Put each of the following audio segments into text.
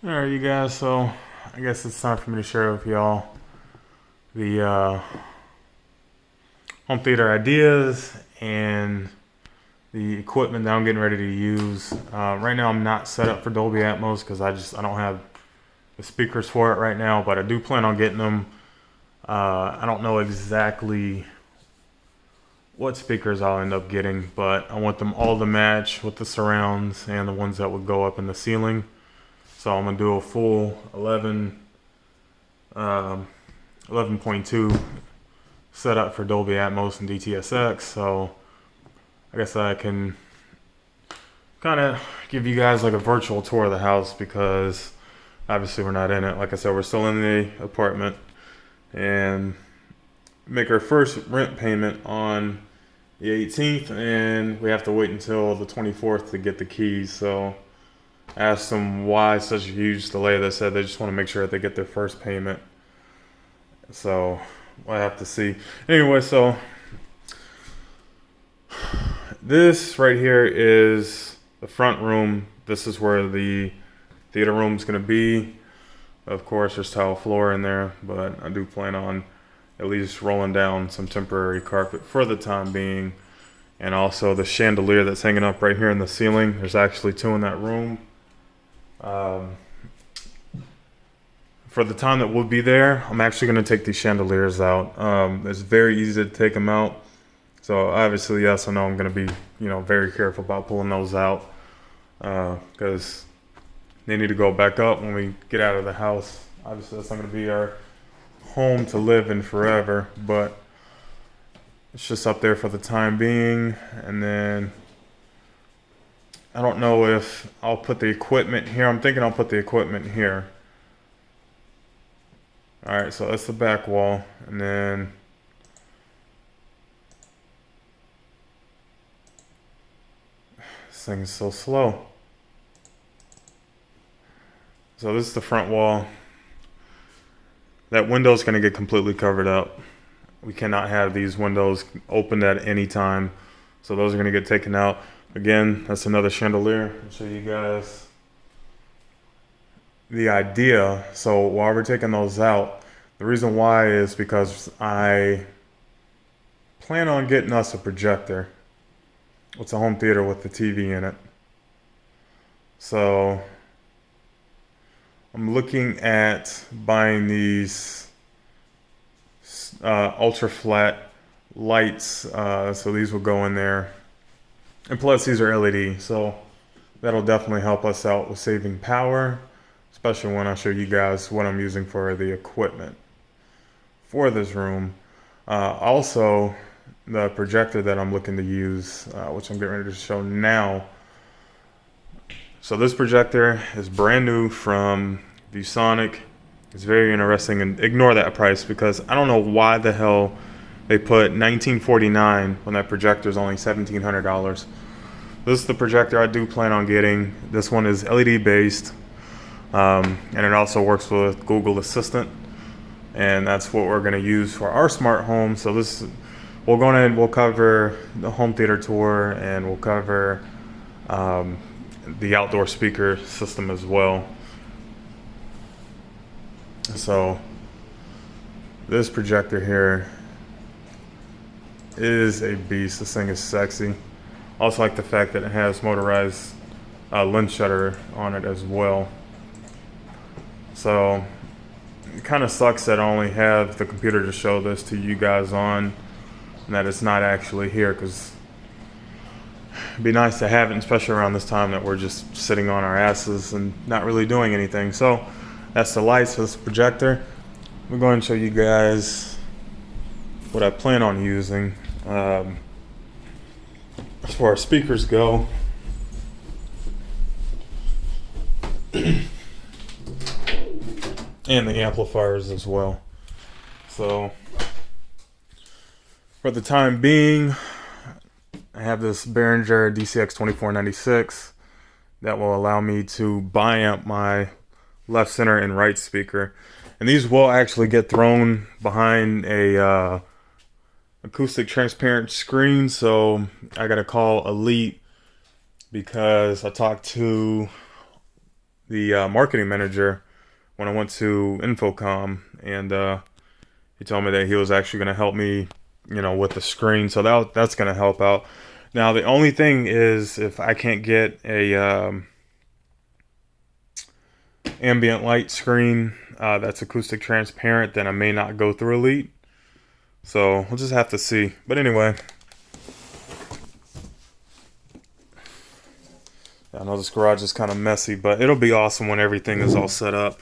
Alright, you guys, so I guess it's time for me to share with y'all the home theater ideas and the equipment that I'm getting ready to use. Right now, I'm not set up for Dolby Atmos because I don't have the speakers for it right now, but I do plan on getting them. I don't know exactly what speakers I'll end up getting, but I want them all to match with the surrounds and the ones that would go up in the ceiling. So I'm gonna do a full 11.2 setup for Dolby Atmos and DTS:X. So I guess I can kind of give you guys like a virtual tour of the house because obviously we're not in it. Like I said, we're still in the apartment and make our first rent payment on the 18th, and we have to wait until the 24th to get the keys. So I asked them why such a huge delay. They said they just want to make sure that they get their first payment. So we'll have to see. Anyway, so this right here is the front room. This is where the theater room is going to be. Of course, there's tile floor in there, but I do plan on at least rolling down some temporary carpet for the time being. And also the chandelier that's hanging up right here in the ceiling. There's actually two in that room. For the time that we'll be there, I'm actually going to take these chandeliers out. It's very easy to take them out. So obviously, yes, I know I'm going to be, very careful about pulling those out because they need to go back up when we get out of the house. Obviously, that's not going to be our home to live in forever, but it's just up there for the time being. And then I don't know if I'll put the equipment here. I'm thinking I'll put the equipment here. All right, so that's the back wall. And then this thing is so slow. So this is the front wall. That window is going to get completely covered up. We cannot have these windows opened at any time. So those are going to get taken out. Again, that's another chandelier. I'll show you guys the idea. So while we're taking those out, the reason why is because I plan on getting us a projector. It's a home theater with the TV in it. So I'm looking at buying these ultra flat lights. So these will go in there. And plus these are LED. So that'll definitely help us out with saving power, especially when I show you guys what I'm using for the equipment for this room. Also, the projector that I'm looking to use, which I'm getting ready to show now. So this projector is brand new from ViewSonic. It's very interesting, and ignore that price because I don't know why the hell they put $1949 when that projector is only $1,700. This is the projector I do plan on getting. This one is LED based, and it also works with Google Assistant, and that's what we're going to use for our smart home. So this, we'll cover the home theater tour, and we'll cover the outdoor speaker system as well. So this projector here is a beast. This thing is sexy. Also like the fact that it has motorized lens shutter on it as well. So it kind of sucks that I only have the computer to show this to you guys on, and that it's not actually here, because it'd be nice to have it, especially around this time that we're just sitting on our asses and not really doing anything. So that's the lights for this projector. We're going to show you guys what I plan on using. As far as speakers go, and the amplifiers as well. So for the time being, I have this Behringer DCX 2496 that will allow me to biamp my left, center, and right speaker. And these will actually get thrown behind a acoustic transparent screen. So I gotta call Elite because I talked to the marketing manager when I went to Infocom, and he told me that he was actually going to help me, with the screen. So that's going to help out. Now, the only thing is, if I can't get a ambient light screen that's acoustic transparent, then I may not go through Elite. So we'll just have to see. But anyway, I know this garage is kind of messy, but it'll be awesome when everything is all set up.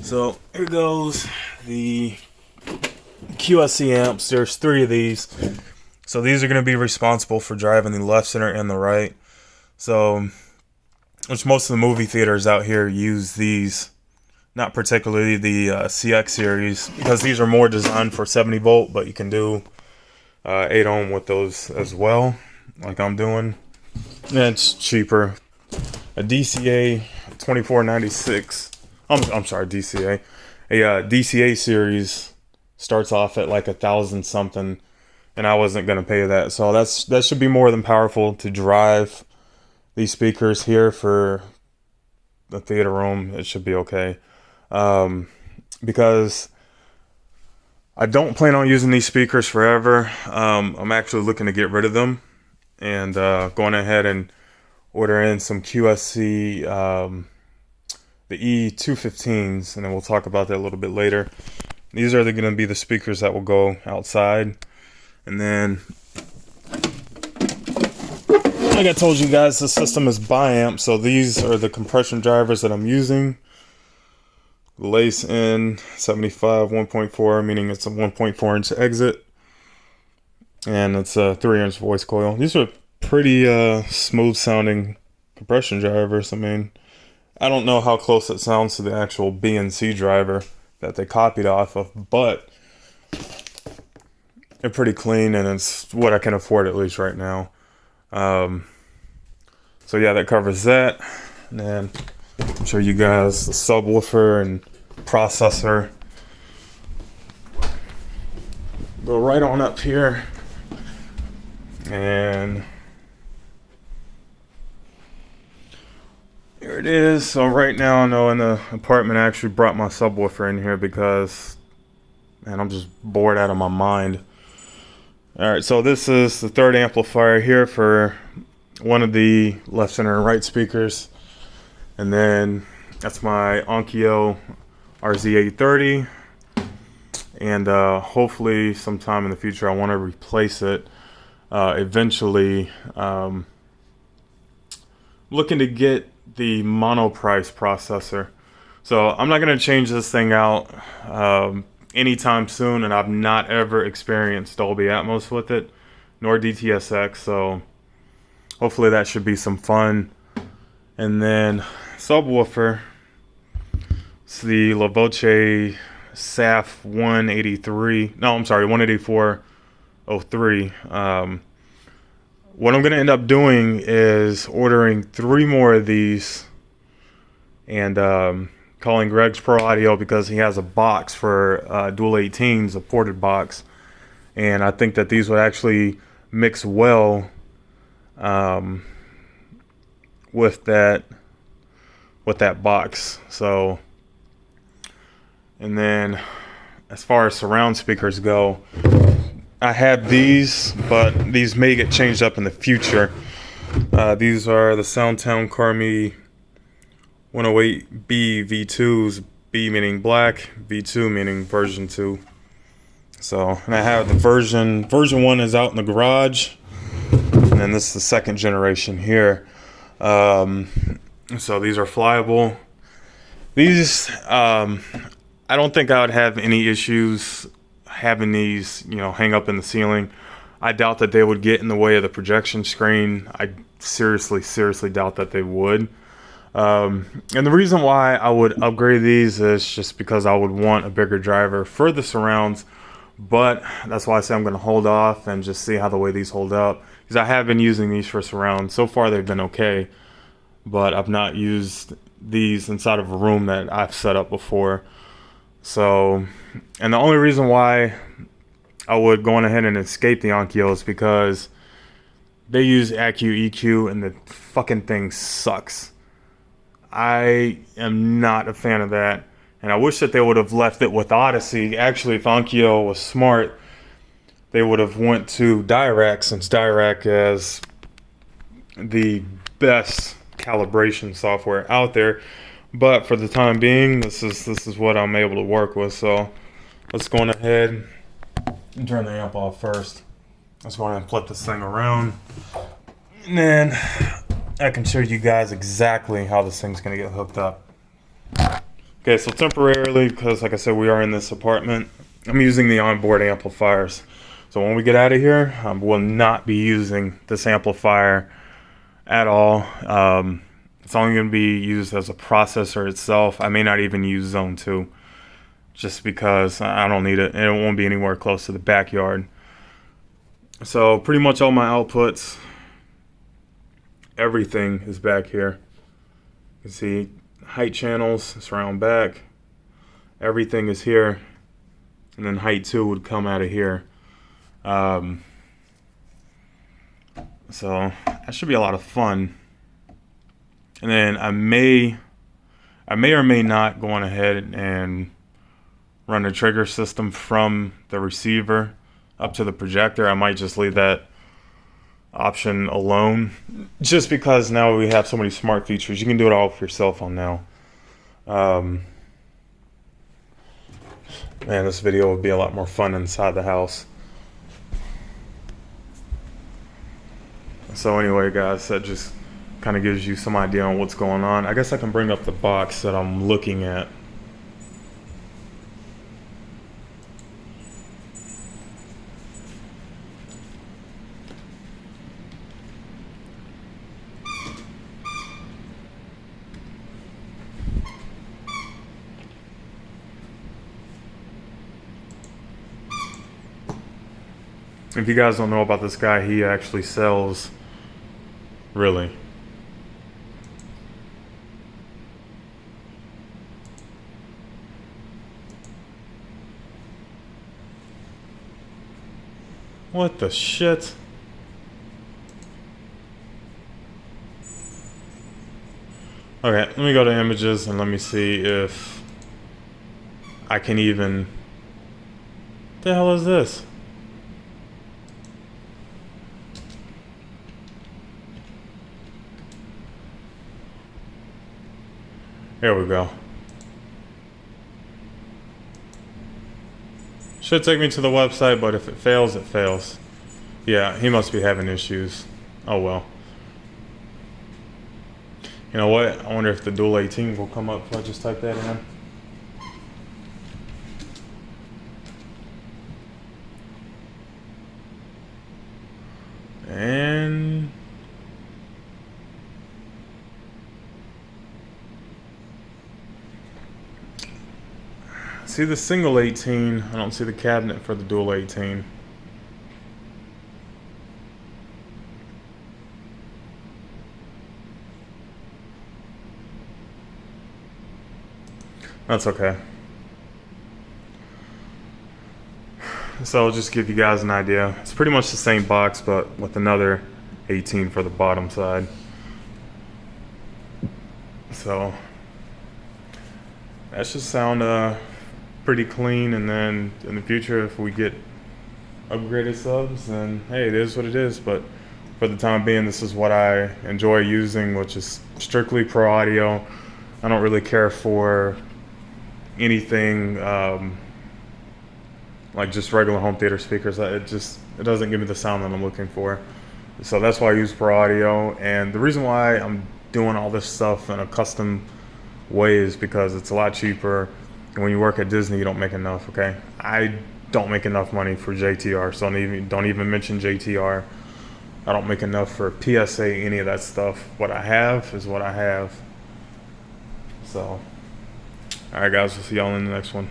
So here goes the QSC amps. There's 3 of these. So these are going to be responsible for driving the left, center, and the right. So, which most of the movie theaters out here use these. Not particularly the CX series, because these are more designed for 70 volt, but you can do 8 ohm with those as well, like I'm doing. And it's cheaper. A DCA 2496. I'm sorry, DCA. A DCA series starts off at like 1,000 something, and I wasn't gonna pay that. So that should be more than powerful to drive these speakers here for the theater room. It should be okay. Because I don't plan on using these speakers forever. I'm actually looking to get rid of them, and going ahead and ordering some QSC, the E215s, and then we'll talk about that a little bit later. These are going to be the speakers that will go outside. And then, like I told you guys, the system is bi-amp, so these are the compression drivers that I'm using. Lace in 75 1.4, meaning it's a 1.4 inch exit, and it's a 3-inch voice coil. These are pretty smooth sounding compression drivers. I mean, I don't know how close it sounds to the actual BNC driver that they copied off of, but they're pretty clean, and it's what I can afford at least right now. So yeah, that covers that. And then I'll show you guys the subwoofer and processor. Go right on up here, and here it is. So right now, I know in the apartment, I actually brought my subwoofer in here because, man, I'm just bored out of my mind. Alright, so this is the third amplifier here for one of the left, center, and right speakers. And then that's my Onkyo RZ830. And hopefully sometime in the future I want to replace it eventually. Looking to get the Monoprice processor. So I'm not going to change this thing out anytime soon, and I've not ever experienced Dolby Atmos with it, nor DTSX, so hopefully that should be some fun. And then subwoofer, it's the La Voce SAF 183, no, I'm sorry, 18403. What I'm going to end up doing is ordering 3 more of these, and calling Greg's Pro Audio, because he has a box for Dual 18s, a ported box, and I think that these would actually mix well with that box. So, and then as far as surround speakers go, I have these, but these may get changed up in the future. These are the Soundtown Carmi 108B V2s, B meaning black, V2 meaning version 2. So, and I have the version 1 is out in the garage, and then this is the second generation here. So these are flyable. These, I don't think I would have any issues having these, hang up in the ceiling. I doubt that they would get in the way of the projection screen. I seriously doubt that they would. And the reason why I would upgrade these is just because I would want a bigger driver for the surrounds, but that's why I say I'm going to hold off and just see how the way these hold up, because I have been using these for surrounds. So far they've been okay, but I've not used these inside of a room that I've set up before. So, and the only reason why I would go on ahead and escape the Onkyo is because they use Accu EQ, and the fucking thing sucks. I am not a fan of that. And I wish that they would have left it with Odyssey. Actually, if Onkyo was smart, they would have went to Dirac, since Dirac is the best calibration software out there. But for the time being, this is what I'm able to work with. So let's go on ahead and turn the amp off first. Let's go ahead and flip this thing around, and then I can show you guys exactly how this thing's gonna get hooked up. Okay, so temporarily, because like I said, we are in this apartment, I'm using the onboard amplifiers. So when we get out of here, I will not be using this amplifier at all. It's only going to be used as a processor itself. I may not even use Zone 2, just because I don't need it, and it won't be anywhere close to the backyard. So pretty much all my outputs, everything is back here. You can see height channels, surround back, everything is here, and then height 2 would come out of here. So that should be a lot of fun. And then I may or may not go on ahead and run a trigger system from the receiver up to the projector. I might just leave that option alone, just because now we have so many smart features. You can do it all with your cell phone now. Man, this video would be a lot more fun inside the house. So anyway, guys, that just kind of gives you some idea on what's going on. I guess I can bring up the box that I'm looking at. If you guys don't know about this guy, he actually sells, really. What the shit? Okay, let me go to images and let me see if I can even... What the hell is this? Here we go. Should take me to the website, but if it fails, it fails. Yeah, he must be having issues. Oh well. You know what? I wonder if the Dual 18 will come up if I just type that in. And... see the single 18, I don't see the cabinet for the Dual 18. That's okay. So I'll just give you guys an idea. It's pretty much the same box, but with another 18 for the bottom side. So that should sound pretty clean, and then in the future, if we get upgraded subs, then hey, it is what it is. But for the time being, this is what I enjoy using, which is strictly Pro Audio. I don't really care for anything like just regular home theater speakers. It doesn't give me the sound that I'm looking for. So that's why I use Pro Audio, and the reason why I'm doing all this stuff in a custom way is because it's a lot cheaper. And when you work at Disney, you don't make enough, okay? I don't make enough money for JTR, so don't even mention JTR. I don't make enough for PSA, any of that stuff. What I have is what I have. So, alright guys, we'll see y'all in the next one.